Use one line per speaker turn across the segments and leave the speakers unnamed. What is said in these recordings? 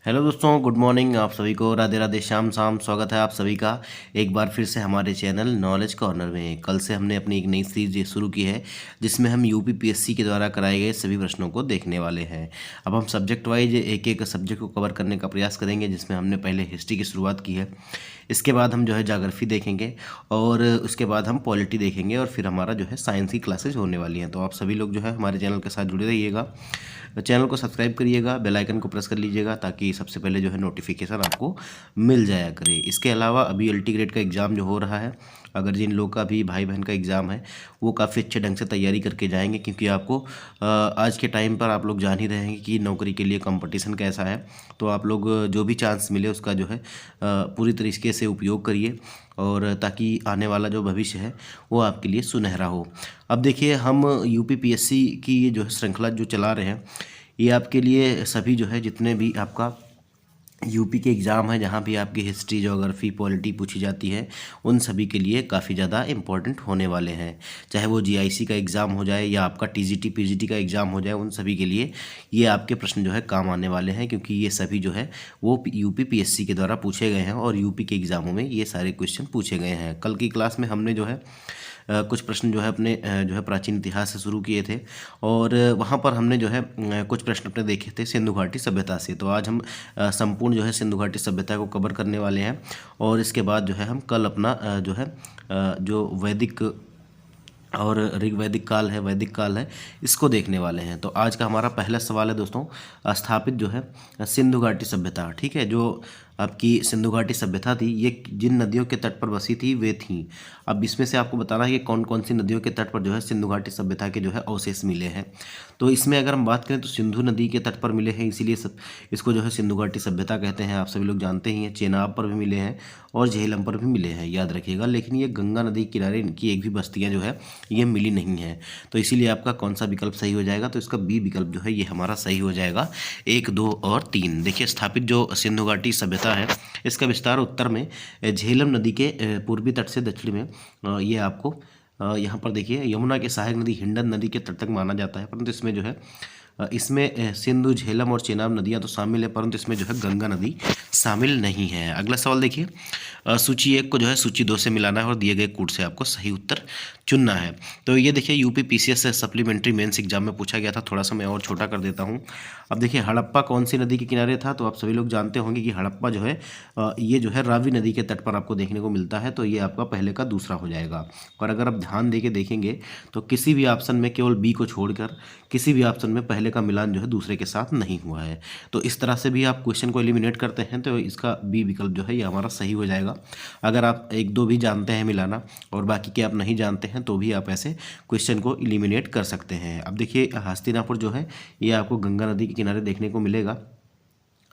Hello दोस्तों, good morning. आप सभी को राधे राधे, श्याम शाम। स्वागत है आप सभी का एक बार फिर से हमारे चैनल नॉलेज कॉर्नर में। कल से हमने अपनी एक नई सीरीज शुरू की है जिसमें हम यूपीपीएससी के द्वारा कराए गए सभी प्रश्नों को देखने वाले हैं। अब हम सब्जेक्ट वाइज एक एक सब्जेक्ट को कवर करने का प्रयास करेंगे, जिसमें हमने पहले हिस्ट्री की शुरुआत की है। इसके बाद हम जो है ज्योग्राफी देखेंगे और उसके बाद हम पॉलिटी देखेंगे और फिर हमारा जो है साइंस की क्लासेज होने वाली हैं। तो आप सभी लोग जो है हमारे चैनल के साथ जुड़े रहिएगा, चैनल को सब्सक्राइब करिएगा, बेल आइकन को प्रेस कर लीजिएगा ताकि सबसे पहले जो है नोटिफिकेशन आपको मिल जाया करे। इसके अलावा अभी एलटी ग्रेड का एग्ज़ाम जो हो रहा है, अगर जिन लोग का भी भाई बहन का एग्ज़ाम है वो काफ़ी अच्छे ढंग से तैयारी करके जाएंगे, क्योंकि आपको आज के टाइम पर आप लोग जान ही रहे हैं कि नौकरी के लिए कंपटीशन कैसा है। तो आप लोग जो भी चांस मिले उसका जो है पूरी तरीके से उपयोग करिए, और ताकि आने वाला जो भविष्य है वो आपके लिए सुनहरा हो। अब देखिए, हम यूपीपीएससी की ये जो है श्रृंखला जो चला रहे हैं, ये आपके लिए सभी जो है जितने भी आपका यूपी के एग्ज़ाम है, जहाँ भी आपकी हिस्ट्री, ज्योग्राफी, पॉलिटी पूछी जाती है, उन सभी के लिए काफ़ी ज़्यादा इम्पोर्टेंट होने वाले हैं। चाहे वो जीआईसी का एग्ज़ाम हो जाए या आपका टीजीटी पीजीटी का एग्ज़ाम हो जाए, उन सभी के लिए ये आपके प्रश्न जो है काम आने वाले हैं, क्योंकि ये सभी जो है वो यूपीपीएससी के द्वारा पूछे गए हैं और यूपी के एग्ज़ामों में ये सारे क्वेश्चन पूछे गए हैं। कल की क्लास में हमने जो है कुछ प्रश्न जो है अपने जो है प्राचीन इतिहास से शुरू किए थे, और वहाँ पर हमने जो है कुछ प्रश्न अपने देखे थे सिंधु घाटी सभ्यता से। तो आज हम संपूर्ण जो है सिंधु घाटी सभ्यता को कवर करने वाले हैं, और इसके बाद जो है हम कल अपना जो है जो वैदिक और ऋग्वैदिक काल है, वैदिक काल है, इसको देखने वाले हैं। तो आज का हमारा पहला सवाल है दोस्तों, स्थापित जो है सिंधु घाटी सभ्यता। ठीक है, जो आपकी सिंधु घाटी सभ्यता थी, ये जिन नदियों के तट पर बसी थी वे थीं। अब इसमें से आपको बताना है कि कौन कौन सी नदियों के तट पर जो है सिंधु घाटी सभ्यता के जो है अवशेष मिले हैं। तो इसमें अगर हम बात करें तो सिंधु नदी के तट पर मिले हैं, इसीलिए इसको जो है सिंधु घाटी सभ्यता कहते हैं। आप सभी लोग जानते ही हैं। चेनाब पर भी मिले हैं और झेलम पर भी मिले हैं, याद रखिएगा। लेकिन ये गंगा नदी के किनारे इनकी एक भी बस्तियाँ जो है ये मिली नहीं है। तो इसीलिए आपका कौन सा विकल्प सही हो जाएगा? तो इसका बी विकल्प जो है ये हमारा सही हो जाएगा। 1, 2 और 3। देखिए, स्थापित जो सिंधु घाटी सभ्यता है, इसका विस्तार उत्तर में झेलम नदी के पूर्वी तट से दक्षिण में ये आपको यहाँ पर देखिए यमुना के सहायक नदी हिंडन नदी के तट तक माना जाता है, परंतु इसमें जो है इसमें सिंधु, झेलम और चेनाब नदियाँ तो शामिल है, परंतु इसमें जो है गंगा नदी शामिल नहीं है। अगला सवाल देखिए, सूची 1 को जो है सूची 2 से मिलाना है और दिए गए कोड से आपको सही उत्तर चुनना है। तो ये देखिए, यूपी पीसीएस से सप्लीमेंट्री मेंस एग्जाम में पूछा गया था। थोड़ा सा मैं और छोटा कर देता हूँ। अब देखिए, हड़प्पा कौन सी नदी के किनारे था? तो आप सभी लोग जानते होंगे कि हड़प्पा जो है ये जो है रावी नदी के तट पर आपको देखने को मिलता है। तो ये आपका पहले का दूसरा हो जाएगा। और अगर आप ध्यान दे के देखेंगे तो किसी भी ऑप्शन में केवल बी को छोड़कर किसी भी ऑप्शन में पहले का मिलान जो है दूसरे के साथ नहीं हुआ है। तो इस तरह से भी आप क्वेश्चन को एलिमिनेट करते हैं, तो इसका बी विकल्प जो है ये हमारा सही हो जाएगा। अगर आप 1, 2 भी जानते हैं मिलाना और बाकी के आप नहीं जानते हैं, तो भी आप ऐसे क्वेश्चन को एलिमिनेट कर सकते हैं। अब देखिए, हस्तिनापुर जो है ये आपको गंगा नदी के किनारे देखने को मिलेगा।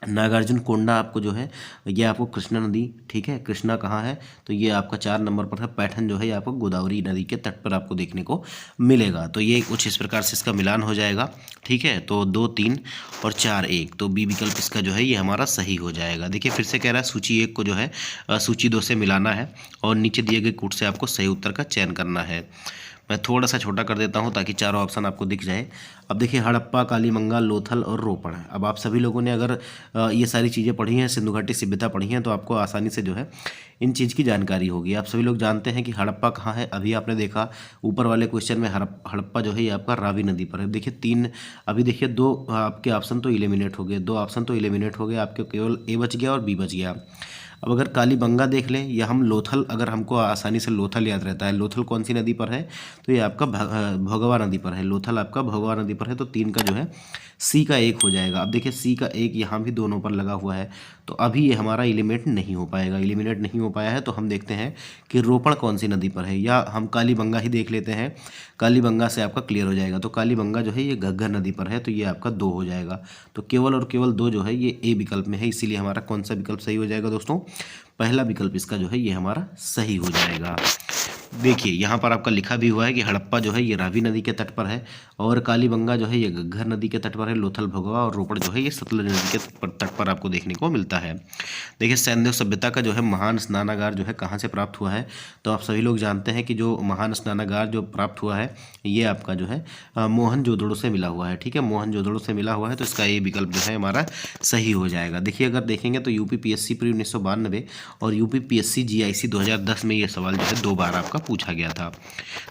नागार्जुन कोंडा आपको जो है ये आपको कृष्णा नदी, ठीक है, कृष्णा कहाँ है? तो ये आपका 4 नंबर पर है। पैठन जो है ये आपको गोदावरी नदी के तट पर आपको देखने को मिलेगा। तो ये कुछ इस प्रकार से इसका मिलान हो जाएगा। ठीक है, तो 2, 3 और 4, 1। तो बी विकल्प इसका जो है ये हमारा सही हो जाएगा। देखिए, फिर से कह रहा है सूची 1 को जो है सूची 2 से मिलाना है और नीचे दिए गए कोड से आपको सही उत्तर का चयन करना है। मैं थोड़ा सा छोटा कर देता हूं ताकि चारों ऑप्शन आपको दिख जाए। अब देखिए, हड़प्पा, कालीमंगा, लोथल और रोपड़। अब आप सभी लोगों ने अगर ये सारी चीज़ें पढ़ी हैं, सिंधु घाटी सभ्यता पढ़ी हैं, तो आपको आसानी से जो है इन चीज़ की जानकारी होगी। आप सभी लोग जानते हैं कि हड़प्पा कहाँ है। अभी आपने देखा ऊपर वाले क्वेश्चन में हड़प्पा जो है ये आपका रावी नदी पर है। देखिए 3, अभी देखिए 2 आपके ऑप्शन तो इलिमिनेट हो गए, 2 ऑप्शन तो इलिमिनेट हो गए, आपके केवल ए बच गया और बी बच गया। अब अगर कालीबंगा देख लें या हम लोथल, अगर हमको आसानी से लोथल याद रहता है, लोथल कौन सी नदी पर है? तो ये आपका भोगवा नदी पर है। लोथल आपका भोगवा नदी पर है। तो 3 का जो है सी का 1 हो जाएगा। अब देखिए, सी का 1 यहाँ भी दोनों पर लगा हुआ है, तो अभी ये हमारा एलिमिनेट नहीं हो पाएगा। एलिमिनेट नहीं हो पाया है, तो हम देखते हैं कि रोपड़ कौन सी नदी पर है, या हम कालीबंगा ही देख लेते हैं। कालीबंगा से आपका क्लियर हो जाएगा। तो कालीबंगा जो है ये घग्गर नदी पर है, तो ये आपका 2 हो जाएगा। तो केवल और केवल 2 जो है ये ए विकल्प में है, इसीलिए हमारा कौन सा विकल्प सही हो जाएगा दोस्तों? पहला विकल्प इसका जो है ये हमारा सही हो जाएगा। देखिए यहाँ पर आपका लिखा भी हुआ है कि हड़प्पा जो है ये रावी नदी के तट पर है, और कालीबंगा जो है ये घग्गर नदी के तट पर है, लोथल भगवा और रोपड़ जो है ये सतलुज नदी के तट पर आपको देखने को मिलता है। देखिए सैंधव सभ्यता का जो है महान स्नानागार जो है कहाँ से प्राप्त हुआ है, तो आप सभी लोग जानते हैं कि जो महान स्नानागार जो प्राप्त हुआ है ये आपका जो है मोहनजोदड़ो से मिला हुआ है। ठीक है, मोहनजोदड़ो से मिला हुआ है, तो इसका ये विकल्प जो है हमारा सही हो जाएगा। देखिए अगर देखेंगे तो यूपीपीएससी प्री 1992 और यूपीपीएससी जीआईसी 2010 में ये सवाल जो है 2 बार आपका पूछा गया था।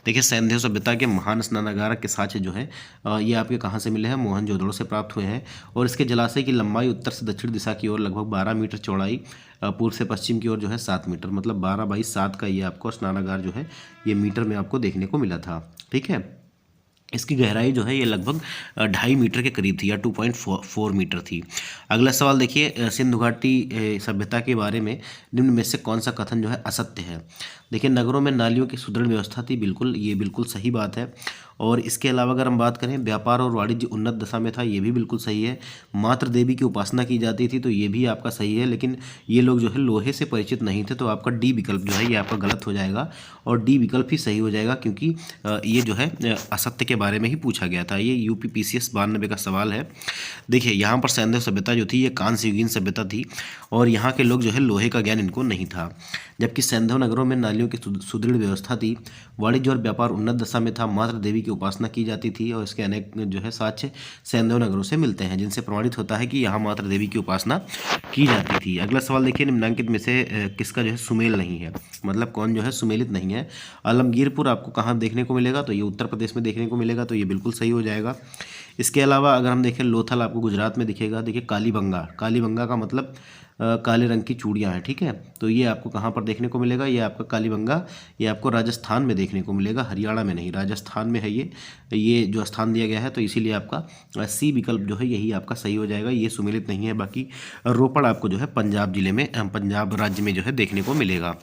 देखिए सैंधव सभ्यता के महान स्नानागार के साक्ष्य जो है ये आपके कहाँ से मिले हैं, मोहनजोदड़ो से प्राप्त हुए हैं, और इसके जलाशय की लंबाई उत्तर से दक्षिण दिशा की ओर लगभग 12 मीटर चौड़ाई, पूर्व से पश्चिम की ओर जो है 7 मीटर, मतलब 12/7 का ये आपको स्नानागार जो है ये मीटर में आपको देखने को मिला था। ठीक है, इसकी गहराई जो है ये लगभग 2.5 मीटर के करीब थी या 2.4 मीटर थी। अगला सवाल देखिए, सिंधु घाटी सभ्यता के बारे में निम्न में से कौन सा कथन जो है असत्य है। देखिए नगरों में नालियों की सुदृढ़ व्यवस्था थी, बिल्कुल ये बिल्कुल सही बात है। और इसके अलावा अगर हम बात करें व्यापार और वाणिज्य उन्नत दशा में था, ये भी बिल्कुल सही है। मातृ देवी की उपासना की जाती थी, तो ये भी आपका सही है, लेकिन ये लोग जो है लोहे से परिचित नहीं थे, तो आपका डी विकल्प जो है ये आपका गलत हो जाएगा, और डी विकल्प ही सही हो जाएगा, क्योंकि ये जो है असत्य के बारे में ही पूछा गया था। ये यूपीपीसीएस 92 का सवाल है। देखिए यहाँ पर सैंधव सभ्यता जो थी ये कांस्य युगीन सभ्यता थी, और यहाँ के लोग जो है लोहे का ज्ञान इनको नहीं था। जबकि सैंधव नगरों में नालियों की सुदृढ़ व्यवस्था थी, वाणिज्य और व्यापार उन्नत दशा में था, मातृ देवी की उपासना की जाती थी, और इसके अनेक जो है साक्ष्य सैंधव नगरों से मिलते हैं, जिनसे प्रमाणित होता है कि यहाँ मातृ देवी की उपासना की जाती थी। अगला सवाल देखिए, निम्नांकित में से किसका जो है सुमेल नहीं है, मतलब कौन जो है सुमेलित नहीं है। आलमगीरपुर आपको कहाँ देखने को मिलेगा, तो ये उत्तर प्रदेश में देखने को मिलेगा, तो ये बिल्कुल सही हो जाएगा। इसके अलावा अगर हम देखें लोथल आपको गुजरात में दिखेगा। देखिए कालीबंगा, कालीबंगा का मतलब काले रंग की चूड़ियाँ हैं। ठीक है, तो ये आपको कहाँ पर देखने को मिलेगा, ये आपका कालीबंगा ये आपको राजस्थान में देखने को मिलेगा, हरियाणा में नहीं, राजस्थान में है ये जो स्थान दिया गया है, तो इसीलिए आपका सी विकल्प जो है यही आपका सही हो जाएगा, ये सुमेलित नहीं है। बाकी रोपड़ आपको जो है पंजाब जिले में पंजाब राज्य में जो है देखने को मिलेगा।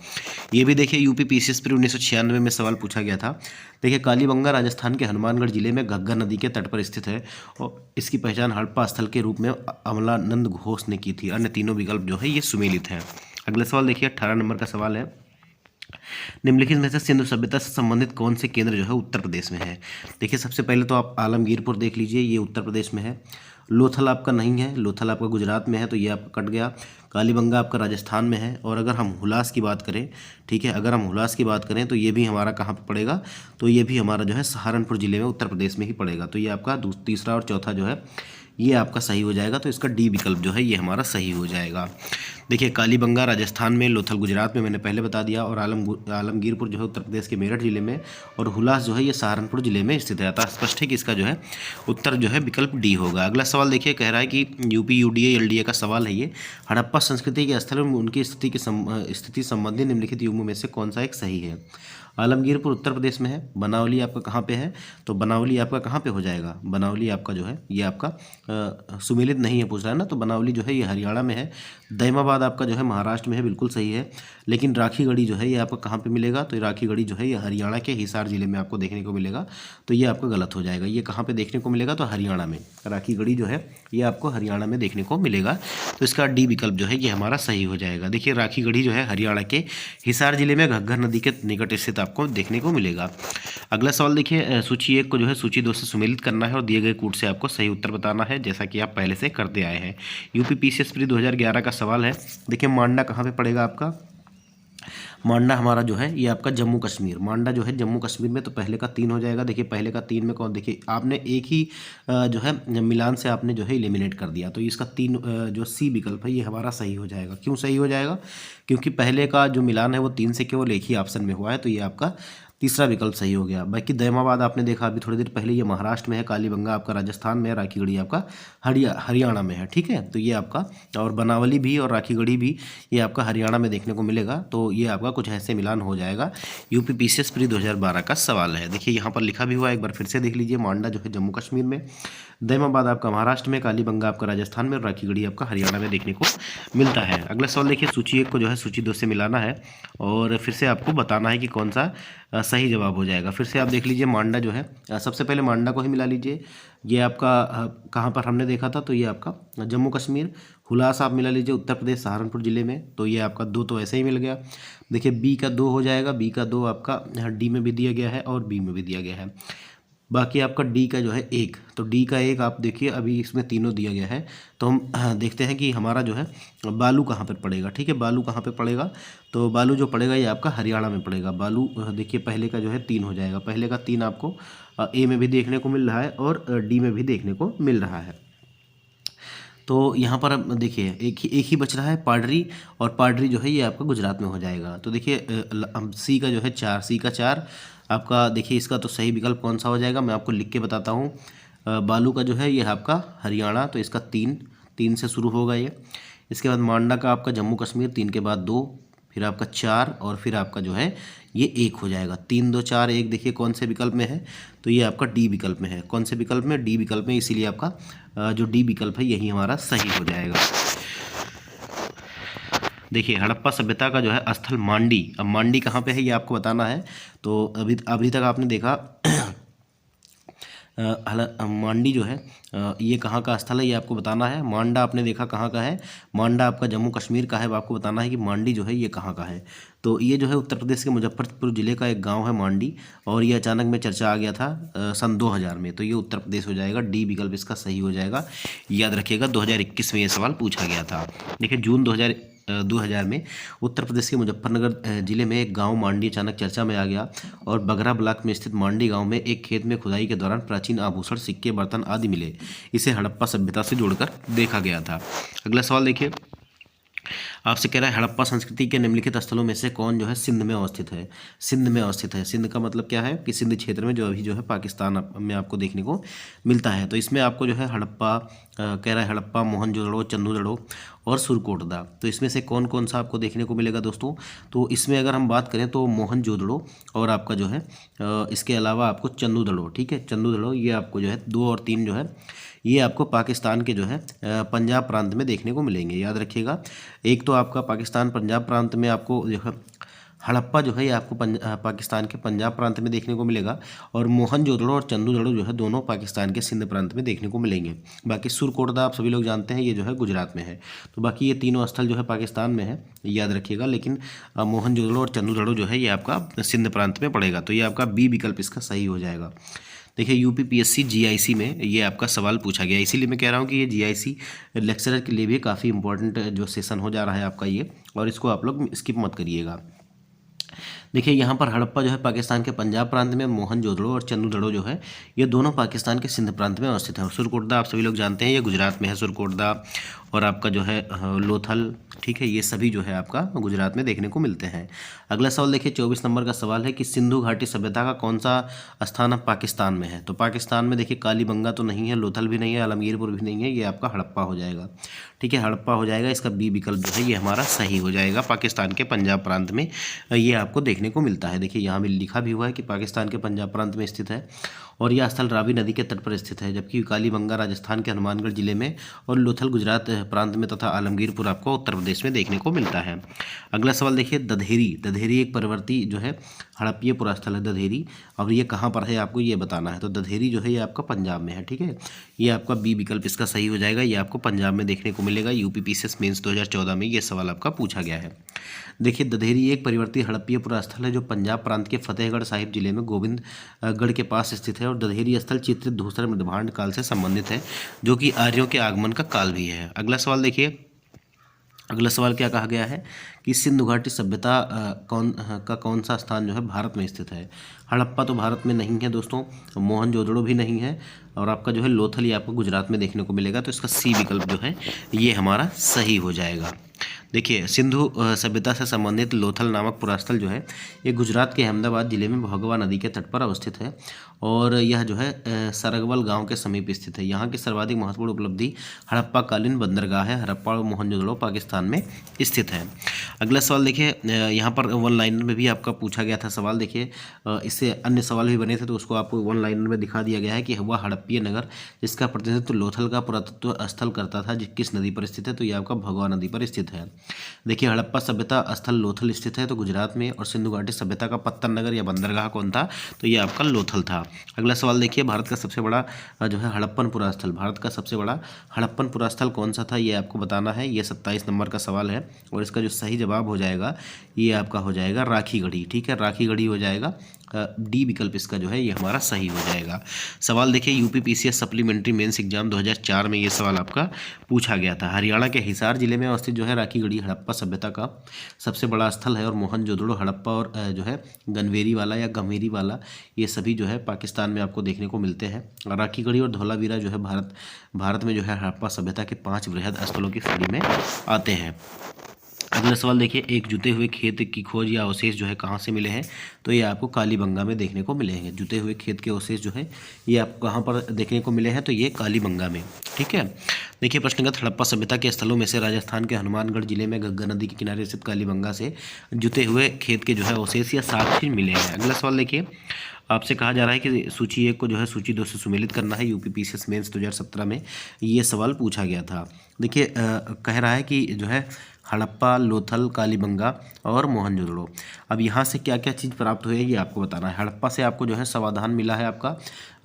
ये भी देखिए यूपीपीसीएस पर 1996 में सवाल पूछा गया था। देखिए कालीबंगा राजस्थान के हनुमानगढ़ जिले में घग्गर नदी के तट पर स्थित है, और इसकी पहचान हड़प्पा स्थल के रूप में अमलानंद घोष ने की थी। अन्य तीनों विकल्प जो है ये सुमेलित हैं। अगला सवाल देखिए 18 नंबर का सवाल है, निम्नलिखित में से सिंधु सभ्यता से संबंधित कौन से केंद्र जो है उत्तर प्रदेश में है। देखिए सबसे पहले तो आप आलमगीरपुर देख लीजिए, ये उत्तर प्रदेश में है। लोथल आपका नहीं है, लोथल आपका गुजरात में है, तो ये आपका कट गया। कालीबंगा आपका राजस्थान में है। और अगर हम हुलास की बात करें, ठीक है, अगर हम हुलास की बात करें तो ये भी हमारा कहाँ पे पड़ेगा, तो ये भी हमारा जो है सहारनपुर जिले में उत्तर प्रदेश में ही पड़ेगा। तो ये आपका तीसरा और चौथा जो है ये आपका सही हो जाएगा, तो इसका डी विकल्प जो है ये हमारा सही हो जाएगा। देखिए कालीबंगा राजस्थान में, लोथल गुजरात में मैंने पहले बता दिया, और आलमगीरपुर जो है उत्तर प्रदेश के मेरठ जिले में, और हुलास जो है ये सहारनपुर जिले में स्थित है। अतः स्पष्ट है कि इसका जो है उत्तर जो है विकल्प डी होगा। अगला सवाल देखिए, कह रहा है कि यूपी यूडीए एलडीए का सवाल है ये, हड़प्पा संस्कृति के स्थल में उनकी स्थिति संबंधी निम्नलिखित युग्मों में से कौन सा एक सही है। आलमगीरपुर उत्तर प्रदेश में है। बनावली आपका कहाँ पे है, तो बनावली आपका कहाँ पे हो जाएगा, बनावली आपका जो है ये आपका सुमेलित नहीं है पूछ रहा है ना, तो बनावली जो है ये हरियाणा में है। दैमाबाद आपका जो है महाराष्ट्र में है, बिल्कुल सही है। लेकिन राखीगढ़ी जो है ये आपका कहाँ पे मिलेगा, तो राखीगढ़ी जो है ये हरियाणा के हिसार जिले में आपको देखने को मिलेगा, तो ये आपका गलत हो जाएगा। ये कहाँ पे देखने को मिलेगा, तो हरियाणा में, राखीगढ़ी जो है ये आपको हरियाणा में देखने को मिलेगा, तो इसका डी विकल्प जो है ये हमारा सही हो जाएगा। देखिए राखीगढ़ी जो है हरियाणा के हिसार जिले में घग्गर नदी के निकट स्थित आपको देखने को मिलेगा। अगला सवाल देखिए, सूची 1 को जो है सूची 2 से सुमेलित करना है और दिए गए कूट से आपको सही उत्तर बताना है, जैसा कि आप पहले से करते आए हैं। यूपीपीसीएस प्री 2011 का सवाल है। देखिए मांडा कहाँ पे पड़ेगा आपका, मांडा हमारा जो है ये आपका जम्मू कश्मीर, मांडा जो है जम्मू कश्मीर में, तो पहले का 3 हो जाएगा। देखिए पहले का 3 में कौन, देखिए आपने एक ही जो है मिलान से आपने जो है एलिमिनेट कर दिया, तो इसका 3 जो सी विकल्प है ये हमारा सही हो जाएगा। क्यों सही हो जाएगा, क्योंकि पहले का जो मिलान है वो 3 से केवल एक ही ऑप्शन में हुआ है, तो ये आपका तीसरा विकल्प सही हो गया। बाकी दैमाबाद आपने देखा अभी थोड़ी देर पहले, ये महाराष्ट्र में है। कालीबंगा आपका राजस्थान में है। राखीगढ़ी आपका हरियाणा में है। ठीक है, तो ये आपका, और बनावली भी और राखीगढ़ी भी ये आपका हरियाणा में देखने को मिलेगा, तो ये आपका कुछ ऐसे मिलान हो जाएगा। यूपीपीसीएस प्री 2012 का सवाल है। देखिए यहाँ पर लिखा भी हुआ है, एक बार फिर से देख लीजिए। मांडा जो है जम्मू कश्मीर में, दैमाबाद आपका महाराष्ट्र में, कालीबंगा आपका राजस्थान में, और राखीगढ़ी आपका हरियाणा में देखने को मिलता है। अगला सवाल देखिए, सूची 1 को जो है सूची 2 से मिलाना है और फिर से आपको बताना है कि कौन सा सही जवाब हो जाएगा। फिर से आप देख लीजिए मांडा जो है, सबसे पहले मांडा को ही मिला लीजिए। ये आपका कहाँ पर हमने देखा था, तो ये आपका जम्मू कश्मीर। हुलास आप मिला लीजिए उत्तर प्रदेश सहारनपुर ज़िले में, तो ये आपका 2 तो ऐसे ही मिल गया। देखिए बी का 2 हो जाएगा, बी का 2 आपका डी में भी दिया गया है और बी में भी दिया गया है। बाकी आपका डी का जो है 1, तो डी का 1 आप देखिए अभी इसमें तीनों दिया गया है, तो हम देखते हैं कि हमारा जो है बालू कहाँ पर पड़ेगा। ठीक है, बालू कहाँ पे पड़ेगा, तो बालू जो पड़ेगा ये आपका हरियाणा में पड़ेगा। बालू देखिए पहले का जो है 3 हो जाएगा, पहले का 3 आपको ए में भी देखने को मिल रहा है और डी में भी देखने को मिल रहा है। तो यहाँ पर अब देखिए एक ही बच रहा है पाडरी, और पाडरी जो है ये आपका गुजरात में हो जाएगा। तो देखिए सी का जो है 4, सी का 4 आपका, देखिए इसका तो सही विकल्प कौन सा हो जाएगा, मैं आपको लिख के बताता हूँ। बालू का जो है ये आपका हरियाणा, तो इसका 3 से शुरू होगा ये। इसके बाद मांडा का आपका जम्मू कश्मीर, 3 के बाद 2, फिर आपका 4 और फिर आपका जो है ये 1 हो जाएगा। 3, 2, 4, 1 देखिए कौन से विकल्प में है, तो ये आपका डी विकल्प में है। कौन से विकल्प में, डी विकल्प में, इसीलिए आपका जो डी विकल्प है यही हमारा सही हो जाएगा। देखिए हड़प्पा सभ्यता का जो है स्थल मांडी, अब मांडी कहाँ पे है ये आपको बताना है। तो अभी तक आपने देखा मांडी जो है ये कहाँ का स्थल है ये आपको बताना है। मांडा आपने देखा कहाँ का है, मांडा आपका जम्मू कश्मीर का है। अब आपको बताना है कि मांडी जो है ये कहाँ का है। तो ये जो है उत्तर प्रदेश के मुजफ्फरपुर ज़िले का एक गांव है मांडी, और ये अचानक में चर्चा आ गया था सन 2000 में, तो ये उत्तर प्रदेश हो जाएगा। डी विकल्प इसका सही हो जाएगा। याद रखिएगा 2021 में ये सवाल पूछा गया था। देखिए जून 2000 में उत्तर प्रदेश के मुजफ्फरनगर जिले में एक गांव मांडी अचानक चर्चा में आ गया, और बगरा ब्लॉक में स्थित मांडी गांव में एक खेत में खुदाई के दौरान प्राचीन आभूषण, सिक्के, बर्तन आदि मिले। इसे हड़प्पा सभ्यता से जोड़कर देखा गया था। अगला सवाल देखिए, आपसे कह रहा है हड़प्पा संस्कृति के निम्नलिखित स्थलों में से कौन जो है सिंध में अवस्थित है। सिंध में अवस्थित है, सिंध का मतलब क्या है कि सिंध क्षेत्र में जो अभी जो है पाकिस्तान में आपको देखने को मिलता है। तो इसमें आपको जो है हड़प्पा कह रहा है, हड़प्पा, मोहनजोदड़ो, चंदूदड़ो और सुरकोटदा। तो इसमें से कौन कौन सा आपको देखने को मिलेगा दोस्तों, तो इसमें अगर हम बात करें तो मोहनजोदड़ो और आपका जो है इसके अलावा आपको चंदूदड़ो। ठीक है, चंदूदड़ो ये आपको जो है 2 और 3 जो है ये आपको पाकिस्तान के जो है पंजाब प्रांत में देखने को मिलेंगे। याद रखिएगा, एक तो आपका पाकिस्तान पंजाब प्रांत में आपको जो है हड़प्पा जो है ये आपको पाकिस्तान के पंजाब प्रांत में देखने को मिलेगा, और मोहनजोदड़ो और चंदूदड़ो जो है दोनों पाकिस्तान के सिंध प्रांत में देखने को मिलेंगे। बाकी सुरकोटदा आप सभी लोग जानते हैं ये जो है गुजरात में है। तो बाकी ये तीनों स्थल जो है पाकिस्तान में है, याद रखिएगा। लेकिन मोहनजोदड़ो और चंदूदड़ो जो है ये आपका सिंध प्रांत में पड़ेगा, तो ये आपका बी विकल्प इसका सही हो जाएगा। देखिए यूपीपीएससी जीआईसी में ये आपका सवाल पूछा गया, इसीलिए मैं कह रहा हूँ कि ये जीआईसी लेक्चरर के लिए भी काफ़ी इंपॉर्टेंट जो सेशन हो जा रहा है आपका ये, और इसको आप लोग स्किप मत करिएगा। देखिए यहाँ पर हड़प्पा जो है पाकिस्तान के पंजाब प्रांत में, मोहनजोदड़ो और चंदूदड़ो जो है ये दोनों पाकिस्तान के सिंध प्रांत में अवस्थित है। और सुरकोटदा आप सभी लोग जानते हैं ये गुजरात में है, सुरकोटदा और आपका जो है लोथल। ठीक है, ये सभी जो है आपका गुजरात में देखने को मिलते हैं। अगला सवाल देखिए 24 नंबर का सवाल है कि सिंधु घाटी सभ्यता का कौन सा स्थान अब पाकिस्तान में है। तो पाकिस्तान में देखिए कालीबंगा तो नहीं है, लोथल भी नहीं है, आलमगीरपुर भी नहीं है, ये आपका हड़प्पा हो जाएगा। ठीक है, हड़प्पा हो जाएगा, इसका बी विकल्प जो है ये हमारा सही हो जाएगा। पाकिस्तान के पंजाब प्रांत में ये आपको देखने को मिलता है। देखिए यहाँ भी लिखा भी हुआ है कि पाकिस्तान के पंजाब प्रांत में स्थित है, और यह स्थल रावी नदी के तट पर स्थित है, जबकि कालीबंगा राजस्थान के हनुमानगढ़ जिले में और लोथल गुजरात प्रांत में तथा आलमगीरपुर आपको उत्तर प्रदेश में देखने को मिलता है। अगला सवाल देखिए दधेरी एक परवर्ती जो है हड़प्पीय पुरास्थल है दधेरी, और ये कहाँ पर है आपको ये बताना है। तो दधेरी जो है ये आपका पंजाब में है। ठीक है, ये आपका बी विकल्प इसका सही हो जाएगा, ये आपको पंजाब में देखने को मिलेगा। यूपीपीसीएस मेंस 2014 में ये सवाल आपका पूछा गया है। देखिए दधेरी एक परिवर्ती हड़प्पीय पुरास्थल है जो पंजाब प्रांत के फतेहगढ़ साहिब जिले में गोविंदगढ़ के पास स्थित है, और दधेरी स्थल चित्रित धूसर मध्यभांड काल से संबंधित है, जो कि आर्यों के आगमन का काल भी है। अगला सवाल देखिए, अगला सवाल क्या कहा गया है कि सिंधु घाटी सभ्यता कौन सा स्थान जो है भारत में स्थित है। हड़प्पा तो भारत में नहीं है दोस्तों, मोहनजोदड़ो भी नहीं है, और आपका जो है लोथल ये आपको गुजरात में देखने को मिलेगा। तो इसका सी विकल्प जो है ये हमारा सही हो जाएगा। देखिए सिंधु सभ्यता से संबंधित लोथल नामक पुरास्थल जो है ये गुजरात के अहमदाबाद जिले में भोगवा नदी के तट पर अवस्थित है, और यह जो है सरगवल गांव के समीप स्थित है। यहाँ की सर्वाधिक महत्वपूर्ण उपलब्धि हड़प्पाकालीन बंदरगाह है। हड़प्पा और मोहनजोदड़ो पाकिस्तान में स्थित है। अगला सवाल देखिए, यहाँ पर वन लाइनर में भी आपका पूछा गया था सवाल। देखिए इससे अन्य सवाल भी बने थे, तो उसको आपको वन लाइनर में दिखा दिया गया है कि वह हड़प्पीय नगर जिसका प्रतिनिधित्व लोथल का पुरातत्व स्थल करता था किस नदी पर स्थित है। तो ये आपका भगवा नदी पर स्थित है। देखिए हड़प्पा सभ्यता स्थल लोथल स्थित है तो गुजरात में, और सिंधु घाटी सभ्यता का पत्तन नगर या बंदरगाह कौन था, तो ये आपका लोथल था। अगला सवाल देखिए, भारत का सबसे बड़ा जो है हड़प्पन पुरास्थल, भारत का सबसे बड़ा हड़प्पन पुरास्थल कौन सा था, ये आपको बताना है। ये 27 नंबर का सवाल है और इसका जो सही जवाब हो जाएगा ये आपका हो जाएगा राखीगढ़ी। ठीक है, राखीगढ़ी हो जाएगा। डी विकल्प इसका जो है ये हमारा सही हो जाएगा। सवाल देखिए, UP PCS supplementary mains exam 2004 में ये सवाल आपका पूछा गया था। हरियाणा के हिसार जिले में अवस्थित जो है राखीगढ़ी हड़प्पा सभ्यता का सबसे बड़ा स्थल है, और मोहनजोदड़ो, हड़प्पा और जो है गनवेरी वाला या गमेरी वाला, ये सभी जो है पाकिस्तान में आपको देखने को मिलते हैं। और राखीगढ़ी और धौलावीरा जो है भारत में जो है हड़प्पा सभ्यता के 5 वृहद स्थलों की श्रेणी में आते हैं। अगला सवाल देखिए, एक जुते हुए खेत की खोज या अवशेष जो है कहाँ से मिले हैं, तो ये आपको कालीबंगा में देखने को मिले हैं। जुते हुए खेत के अवशेष जो है ये आपको कहाँ पर देखने को मिले हैं, तो ये कालीबंगा में। ठीक है, देखिए प्रश्नगत, हड़प्पा सभ्यता के स्थलों में से राजस्थान के हनुमानगढ़ जिले में गंगा नदी के किनारे स्थित कालीबंगा से जुते हुए खेत के जो है अवशेष या साक्ष्य मिले हैं। अगला सवाल देखिए, आपसे कहा जा रहा है कि सूची 1 को जो है सूची 2 से सुमेलित करना है। यूपी पीसीएस मेंस 2017 में ये सवाल पूछा गया था। देखिए कह रहा है कि जो है हड़प्पा, लोथल, कालीबंगा और मोहनजोदड़ो, अब यहाँ से क्या क्या चीज़ प्राप्त हुई है ये आपको बताना है। हड़प्पा से आपको जो है समाधान मिला है आपका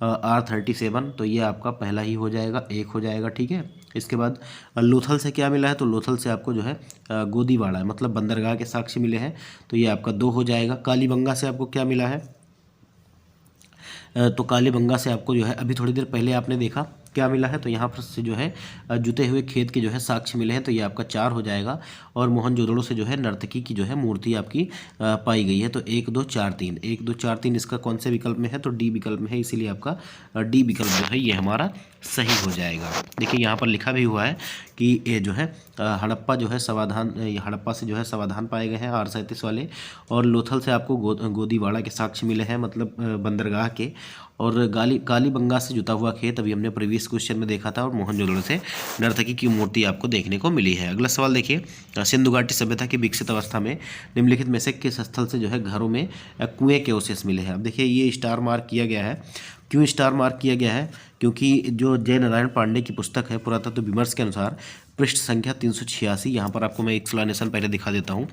R37, तो ये आपका पहला ही हो जाएगा, 1 हो जाएगा। ठीक है, इसके बाद लोथल से क्या मिला है, तो लोथल से आपको जो है गोदीवाड़ा मतलब बंदरगाह के साक्ष्य मिले हैं, तो ये आपका 2 हो जाएगा। कालीबंगा से आपको क्या मिला है, तो कालीबंगा से आपको जो है अभी थोड़ी देर पहले आपने देखा क्या मिला है, तो यहाँ पर से जो है जुते हुए खेत के जो है साक्ष्य मिले हैं, तो ये आपका 4 हो जाएगा। और मोहनजोदड़ो से जो है नर्तकी की जो है मूर्ति आपकी पाई गई है, तो 1 2 4 3, 1 2 4 3 इसका कौन से विकल्प में है, तो डी विकल्प में है, इसीलिए आपका डी विकल्प जो है ये हमारा सही हो जाएगा। देखिए यहाँ पर लिखा भी हुआ है कि ये जो है हड़प्पा जो है समाधान, हड़प्पा से जो है समाधान पाए गए हैं R37 वाले, और लोथल से आपको गोदीवाड़ा के साक्ष्य मिले हैं मतलब बंदरगाह के, और कालीबंगा से जुता हुआ खेत अभी हमने प्रीवियस क्वेश्चन में देखा था, और मोहनजोदड़ो से नर्तकी की मूर्ति आपको देखने को मिली है। अगला सवाल देखिए, सिंधु घाटी सभ्यता की विकसित अवस्था में निम्नलिखित में से किस स्थल से जो है घरों में कुएं के अवशेष मिले हैं। अब देखिए ये स्टार मार्क किया गया है, क्यों स्टार मार्क किया गया है, क्योंकि जो जय नारायण पांडे की पुस्तक है पुरातत्व विमर्श के अनुसार पृष्ठ संख्या 386, यहाँ पर आपको मैं एक्सप्लेनेशन पहले दिखा देता हूँ।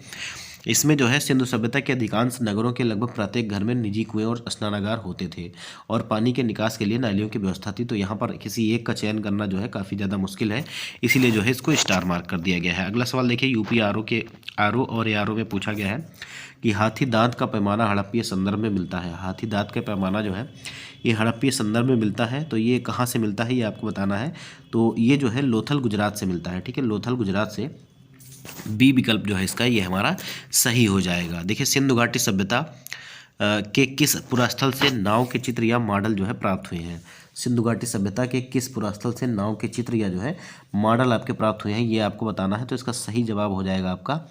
इसमें जो है सिंधु सभ्यता के अधिकांश नगरों के लगभग प्रत्येक घर में निजी कुएं और स्नानागार होते थे, और पानी के निकास के लिए नालियों की व्यवस्था थी। तो यहाँ पर किसी एक का चयन करना जो है काफ़ी ज़्यादा मुश्किल है, इसीलिए जो है इसको स्टार मार्क कर दिया गया है। अगला सवाल देखिए, यूपी आरओ और एआरओ में पूछा गया है कि हाथी दांत का पैमाना हड़प्पीय संदर्भ में मिलता है। हाथी दांत का पैमाना जो है ये हड़प्पीय संदर्भ में मिलता है, तो ये कहाँ से मिलता है ये आपको बताना है। तो ये जो है लोथल गुजरात से मिलता है। ठीक है, लोथल गुजरात से, बी विकल्प जो है इसका ये हमारा सही हो जाएगा। देखिए सिंधु घाटी सभ्यता के किस पुरास्थल से नाव के चित्र या मॉडल जो है प्राप्त हुए हैं। सिंधु घाटी सभ्यता के किस पुरास्थल से नाव के चित्र या जो है मॉडल आपके प्राप्त हुए हैं ये आपको बताना है। तो इसका सही जवाब हो जाएगा आपका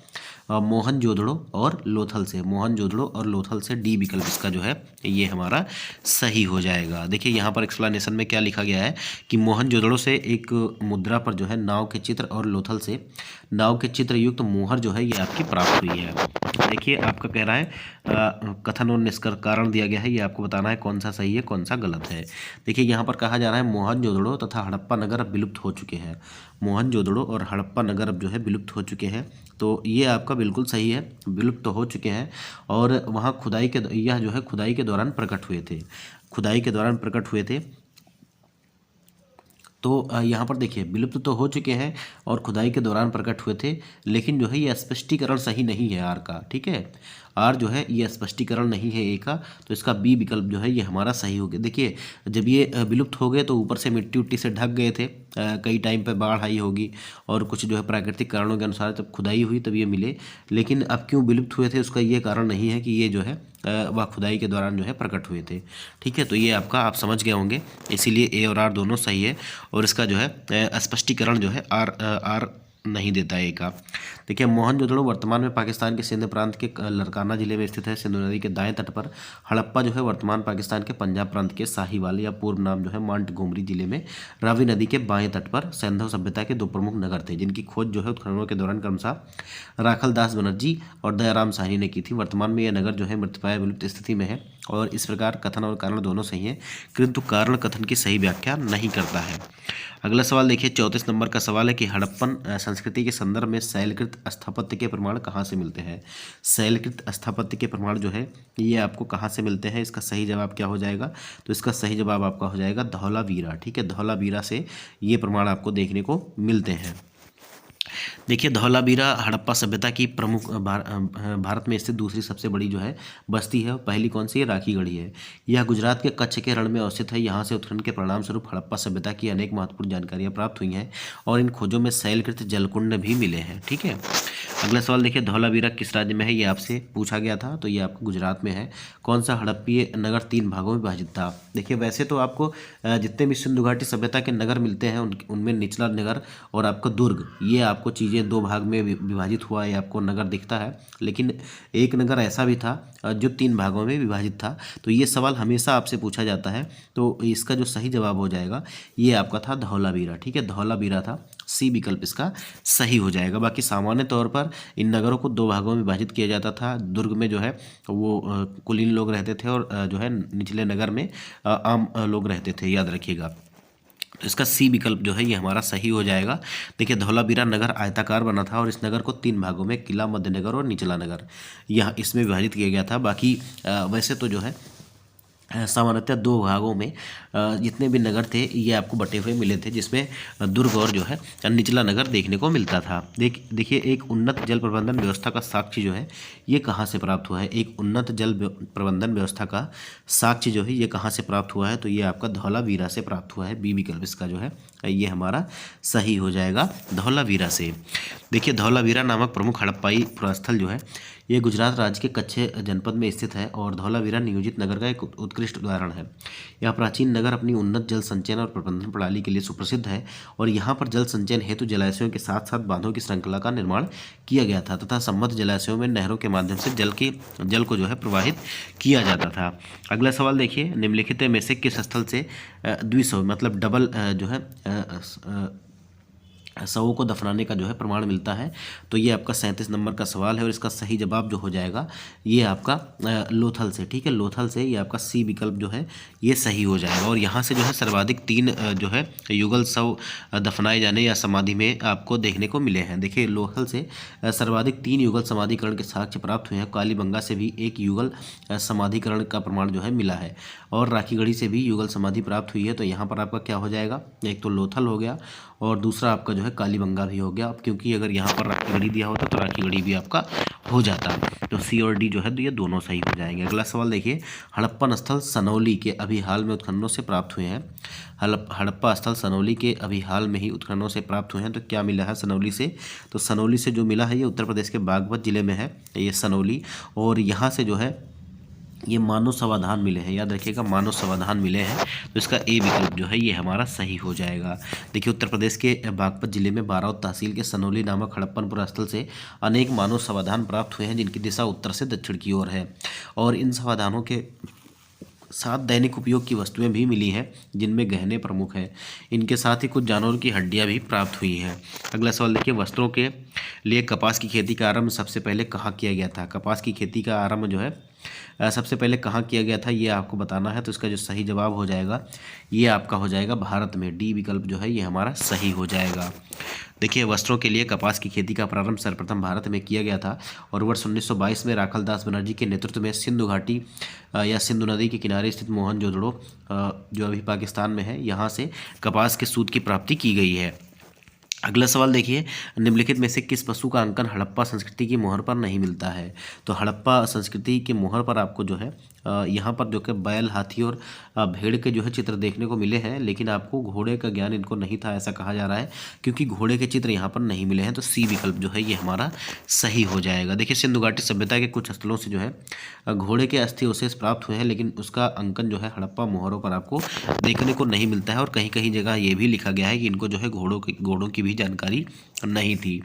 मोहनजोदड़ो और लोथल से, मोहनजोदड़ो और लोथल से, डी विकल्प इसका जो है ये हमारा सही हो जाएगा। देखिए यहाँ पर एक्सप्लेनेशन में क्या लिखा गया है कि मोहनजोदड़ो से एक मुद्रा पर जो है नाव के चित्र और लोथल से नाव के चित्र युक्त मोहर जो है ये आपकी प्राप्त हुई है। देखिए आपका कह रहा है कथन और निष्कर्ष कारण दिया गया है, ये आपको बताना है कौन सा सही है कौन सा गलत है। देखिए यहाँ पर कहा जा रहा है मोहनजोदड़ो तथा हड़प्पा नगर अब विलुप्त हो चुके हैं। मोहनजोदड़ो और हड़प्पा नगर अब जो है विलुप्त हो चुके हैं, तो ये आपका बिल्कुल सही है, विलुप्त तो हो चुके हैं। और वहाँ यह जो है खुदाई के दौरान प्रकट हुए थे, खुदाई के दौरान प्रकट हुए थे। तो यहाँ पर देखिए विलुप्त तो हो चुके हैं और खुदाई के दौरान प्रकट हुए थे, लेकिन जो है ये स्पष्टीकरण सही नहीं है आर का। ठीक है, आर जो है ये स्पष्टीकरण नहीं है ए का, तो इसका बी विकल्प जो है ये हमारा सही हो गया। देखिए जब ये विलुप्त हो गए तो ऊपर से मिट्टी उट्टी से ढक गए थे, कई टाइम पे बाढ़ आई होगी और कुछ जो है प्राकृतिक कारणों के अनुसार जब खुदाई हुई तब ये मिले, लेकिन अब क्यों विलुप्त हुए थे उसका ये कारण नहीं है कि ये जो है वह खुदाई के दौरान जो है प्रकट हुए थे। ठीक है, तो ये आपका आप समझ गए होंगे, इसीलिए ए और आर दोनों सही है, और इसका जो है स्पष्टीकरण जो है आर नहीं देता है का। देखिए मोहनजोदड़ो वर्तमान में पाकिस्तान के सिंध प्रांत के लरकाना जिले में स्थित है। सिंधु नदी के दाएं तट पर। हड़प्पा जो है वर्तमान पाकिस्तान के पंजाब प्रांत के साहिवाल या पूर्व नाम जो है मांटगोमरी जिले में रावी नदी के बाएं तट पर सैंधव सभ्यता के 2 प्रमुख नगर थे, जिनकी खोज जो है उत्खननों के दौरान क्रमशः राखल दास बनर्जी और दयाराम साहनी ने की थी। वर्तमान में यह नगर जो है मृतप्राय विलुप्त स्थिति में है, और इस प्रकार कथन और कारण दोनों सही है, किंतु कारण कथन की सही व्याख्या नहीं करता है। अगला सवाल देखिए 34 नंबर का सवाल है कि हड़प्पन संस्कृति के संदर्भ में शैलकृत स्थापत्य के प्रमाण कहाँ से मिलते हैं? शैलकृत स्थापत्य के प्रमाण जो है ये आपको कहाँ से मिलते हैं? इसका सही जवाब क्या हो जाएगा? तो इसका सही जवाब आपका हो जाएगा धौलावीरा। ठीक है, धौलावीरा से ये प्रमाण आपको देखने को मिलते हैं। देखिए, धौलावीरा हड़प्पा सभ्यता की प्रमुख भारत में स्थित दूसरी सबसे बड़ी जो है बस्ती है। पहली कौन सी है? राखीगढ़ी है। यह गुजरात के कच्छ के रण में अवस्थित है। यहाँ से उत्खनन के परिणाम स्वरूप हड़प्पा सभ्यता की अनेक महत्वपूर्ण जानकारियाँ प्राप्त हुई हैं और इन खोजों में शैलकृत जलकुंड भी मिले हैं। ठीक है, अगला सवाल देखिए, धौलावीरा किस राज्य में है? ये आपसे पूछा गया था, तो ये आपका गुजरात में है। कौन सा हड़प्पीय नगर 3 भागों में विभाजित था? देखिए, वैसे तो आपको जितने भी सिंधु घाटी सभ्यता के नगर मिलते हैं उनमें निचला नगर और आपका दुर्ग, ये आपको चीज़ें 2 भाग में विभाजित हुआ है, आपको नगर दिखता है। लेकिन एक नगर ऐसा भी था जो 3 भागों में विभाजित था। तो ये सवाल हमेशा आपसे पूछा जाता है, तो इसका जो सही जवाब हो जाएगा ये आपका था धौलावीरा। ठीक है, धौलावीरा था, सी विकल्प इसका सही हो जाएगा। बाकी सामान्य तौर पर इन नगरों को 2 भागों में विभाजित किया जाता था। दुर्ग में जो है वो कुलीन लोग रहते थे और जो है निचले नगर में आम लोग रहते थे, याद रखिएगा। तो इसका सी विकल्प जो है ये हमारा सही हो जाएगा। देखिए, धौलावीरा नगर आयताकार बना था और इस नगर को 3 भागों में किला, मध्य नगर और निचला नगर यह इसमें विभाजित किया गया था। बाकी वैसे तो जो है सामान्यतः 2 भागों में जितने भी नगर थे ये आपको बटे हुए मिले थे, जिसमें दुर्ग और जो है निचला नगर देखने को मिलता था। देखिए, एक उन्नत जल प्रबंधन व्यवस्था का साक्ष्य जो है ये कहाँ से प्राप्त हुआ है? एक उन्नत जल प्रबंधन व्यवस्था का साक्ष्य जो है ये कहाँ से प्राप्त हुआ है? तो ये आपका धौलावीरा से प्राप्त हुआ है। बी विकल्प इसका जो है ये हमारा सही हो जाएगा, धौलावीरा से। देखिए, धौलावीरा नामक प्रमुख हड़प्पाई पुरास्थल जो है ये गुजरात राज्य के कच्छ जनपद में स्थित है और धौलावीरा नियोजित नगर का एक उत्कृष्ट उदाहरण है। यह प्राचीन नगर अपनी उन्नत जल संचयन और प्रबंधन प्रणाली के लिए सुप्रसिद्ध है और यहाँ पर जल संचयन हेतु जलाशयों के साथ साथ बांधों की श्रृंखला का निर्माण किया गया था तथा संबद्ध जलाशयों में नहरों के माध्यम से जल को जो है प्रवाहित किया जाता था। अगला सवाल देखिए, निम्नलिखित में से किस स्थल से द्विशव मतलब डबल जो है शवों को दफनाने का जो है प्रमाण मिलता है? तो ये आपका 37 नंबर का सवाल है और इसका सही जवाब जो हो जाएगा ये आपका लोथल से। ठीक है, लोथल से ये आपका सी विकल्प जो है ये सही हो जाएगा। और यहाँ से जो है सर्वाधिक 3 जो है युगल शव दफनाए जाने या समाधि में आपको देखने को मिले हैं। देखिए, लोथल से सर्वाधिक 3 युगल समाधिकरण के साक्ष्य प्राप्त हुए हैं। कालीबंगा से भी 1 युगल समाधिकरण का प्रमाण जो है मिला है और राखीगढ़ी से भी युगल समाधि प्राप्त हुई है। तो यहाँ पर आपका क्या हो जाएगा? एक तो लोथल हो गया और दूसरा आपका जो है कालीबंगा भी हो गया। अब क्योंकि अगर यहाँ पर राखीगढ़ी दिया होता तो राखीगढ़ी भी आपका हो जाता, तो सी और डी जो है तो ये दोनों सही हो जाएंगे। अगला सवाल देखिए, हड़प्पन स्थल सनौली के अभी हाल में उत्खननों से प्राप्त हुए हैं। हड़प्पा स्थल सनौली के अभी हाल में ही उत्खननों से प्राप्त हुए हैं। तो क्या मिला है सनौली से? तो सनौली से जो मिला है ये उत्तर प्रदेश के बागपत जिले में है ये सनौली, और यहाँ से जो है ये मानव समाधान मिले हैं। याद रखिएगा, मानव समाधान मिले हैं। तो इसका ए विकल्प जो है ये हमारा सही हो जाएगा। देखिए, उत्तर प्रदेश के बागपत जिले में बारावत तहसील के सनौली नामक हड़प्पन स्थल से अनेक मानव समाधान प्राप्त हुए हैं जिनकी दिशा उत्तर से दक्षिण की ओर है और इन समाधानों के साथ दैनिक उपयोग की वस्तुएं भी मिली हैं जिनमें गहने प्रमुख हैं। इनके साथ ही कुछ जानवरों की हड्डियां भी प्राप्त हुई हैं। अगला सवाल देखिए, वस्त्रों के लिए कपास की खेती का आरंभ सबसे पहले कहाँ किया गया था? कपास की खेती का आरंभ जो है सबसे पहले कहाँ किया गया था ये आपको बताना है। तो इसका जो सही जवाब हो जाएगा ये आपका हो जाएगा भारत में। डी विकल्प जो है ये हमारा सही हो जाएगा। देखिए, वस्त्रों के लिए कपास की खेती का प्रारंभ सर्वप्रथम भारत में किया गया था और वर्ष 1922 में राखलदास बनर्जी के नेतृत्व में सिंधु घाटी या सिंधु नदी के किनारे स्थित मोहनजोदड़ो जो अभी पाकिस्तान में है यहाँ से कपास के सूत की प्राप्ति की गई है। अगला सवाल देखिए, निम्नलिखित में से किस पशु का अंकन हड़प्पा संस्कृति की मोहर पर नहीं मिलता है? तो हड़प्पा संस्कृति के मोहर पर आपको जो है यहाँ पर जो कि बैल, हाथी और भेड़ के जो है चित्र देखने को मिले हैं, लेकिन आपको घोड़े का ज्ञान इनको नहीं था ऐसा कहा जा रहा है क्योंकि घोड़े के चित्र यहाँ पर नहीं मिले हैं। तो सी विकल्प जो है ये हमारा सही हो जाएगा। देखिए, सिंधु घाटी सभ्यता के कुछ स्थलों से जो है घोड़े के अस्थि अवशेष प्राप्त हुए हैं, लेकिन उसका अंकन जो है हड़प्पा मोहरों पर आपको देखने को नहीं मिलता है और कहीं कहीं जगह ये भी लिखा गया है कि इनको जो है घोड़ों की भी जानकारी नहीं थी।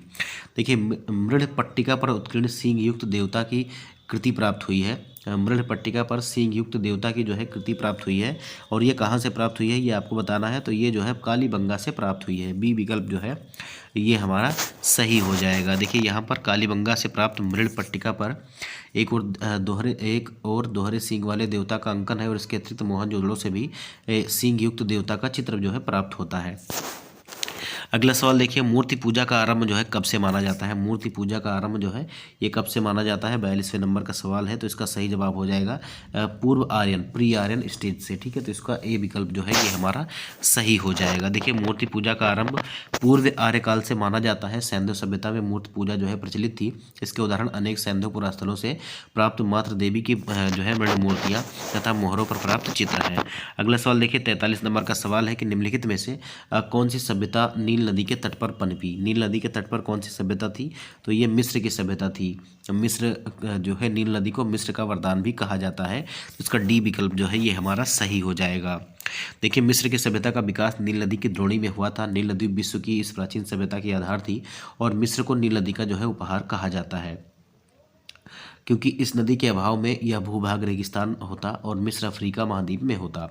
देखिए, मृड़ पट्टिका पर उत्कीर्ण सींग युक्त देवता की कृति प्राप्त हुई है। मृड़ पट्टिका पर सींग युक्त देवता की जो है कृति प्राप्त हुई है और ये कहाँ से प्राप्त हुई है ये आपको बताना है। तो ये जो है कालीबंगा से प्राप्त हुई है। बी विकल्प जो है ये हमारा सही हो जाएगा। देखिए, यहाँ पर कालीबंगा से प्राप्त मृड़ पट्टिका पर एक और दोहरे सींग वाले देवता का अंकन है और इसके अतिरिक्त मोहनजोदड़ो से भी सींग युक्त देवता का चित्र जो है प्राप्त होता है। अगला सवाल देखिए, मूर्ति पूजा का आरंभ जो है कब से माना जाता है? मूर्ति पूजा का आरंभ जो है ये कब से माना जाता है? 42वें नंबर का सवाल है, तो इसका सही जवाब हो जाएगा पूर्व आर्यन, प्री आर्यन स्टेज से। ठीक है, तो इसका ए विकल्प जो है ये हमारा सही हो जाएगा। देखिए, मूर्ति पूजा का आरंभ पूर्व आर्य काल से माना जाता है। सैंधव सभ्यता में मूर्ति पूजा जो है प्रचलित थी। इसके उदाहरण अनेक सैंधव पुरास्थलों से प्राप्त मातृ देवी की जो है मृण मूर्तियाँ तथा मोहरों पर प्राप्त चित्र हैं। अगला सवाल देखिए, 43 नंबर का सवाल है कि निम्नलिखित में से कौन सी सभ्यता नील नदी के तट पर पनपी? नील नदी के तट पर कौन सी सभ्यता थी? तो ये मिस्र की सभ्यता थी। मिस्र जो है, नील नदी को मिस्र का वरदान भी कहा जाता है। इसका डी विकल्प जो है ये हमारा सही हो जाएगा। देखिए, मिस्र की सभ्यता का विकास नील नदी की द्रोणी में हुआ था। नील नदी विश्व की इस प्राचीन सभ्यता की आधार थी और मिस्र को नील नदी का जो है उपहार कहा जाता है, क्योंकि इस नदी के अभाव में यह भूभाग रेगिस्तान होता और मिस्र अफ्रीका महाद्वीप में होता,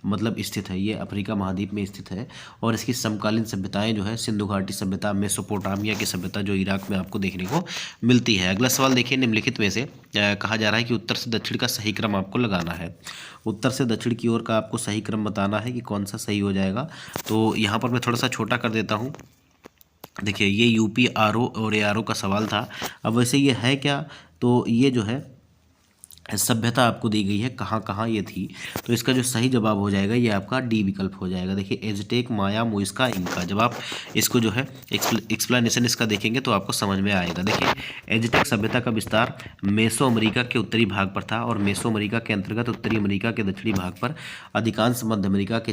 मतलब स्थित है, ये अफ्रीका महाद्वीप में स्थित है। और इसकी समकालीन सभ्यताएं जो है सिंधु घाटी सभ्यता, मेसोपोटामिया की सभ्यता जो इराक में आपको देखने को मिलती है। अगला सवाल देखिए, निम्नलिखित में से कहा जा रहा है कि उत्तर से दक्षिण का सही क्रम आपको लगाना है। उत्तर से दक्षिण की ओर का आपको सही क्रम बताना है कि कौन सा सही हो जाएगा। तो यहाँ पर मैं थोड़ा सा छोटा कर देता हूँ। देखिए, ये यूपी आरओ और एआरओ का सवाल था। अब वैसे ये है क्या, तो ये जो है सभ्यता आपको दी गई है कहाँ कहाँ ये थी, तो इसका जो सही जवाब हो जाएगा ये आपका डी विकल्प हो जाएगा। देखिए, एजटेक, माया, मुइस्का, इंका। जब आप इसको जो है एक्सप्लेनेशन इसका देखेंगे तो आपको समझ में आएगा। देखिए, एजटेक सभ्यता का विस्तार मेसो अमेरिका के उत्तरी भाग पर था और मेसो अमेरिका के अंतर्गत उत्तरी अमेरिका के दक्षिणी भाग पर अधिकांश मध्य अमेरिका के